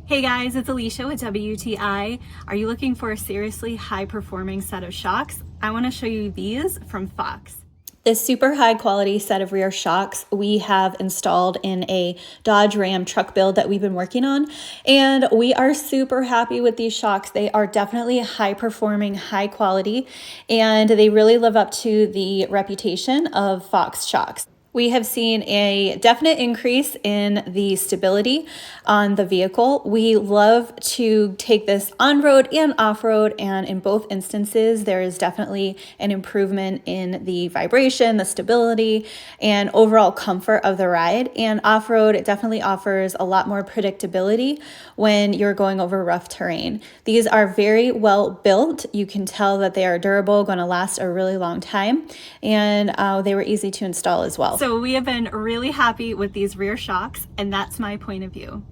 Hey guys, it's Alicia with WTI. Are you looking for a seriously high-performing set of shocks? I want to show you these from Fox. This super high quality set of rear shocks we have installed in a Dodge Ram truck build that we've been working on, and we are super happy with these shocks. They are definitely high performing, high quality, and they really live up to the reputation of Fox shocks. We have seen a definite increase in the stability on the vehicle. We love to take this on-road and off-road, and in both instances, there is definitely an improvement in the vibration, the stability, and overall comfort of the ride. And off-road, it definitely offers a lot more predictability when you're going over rough terrain. These are very well built. You can tell that they are durable, going to last a really long time, and they were easy to install as well. So we have been really happy with these rear shocks, and that's my point of view.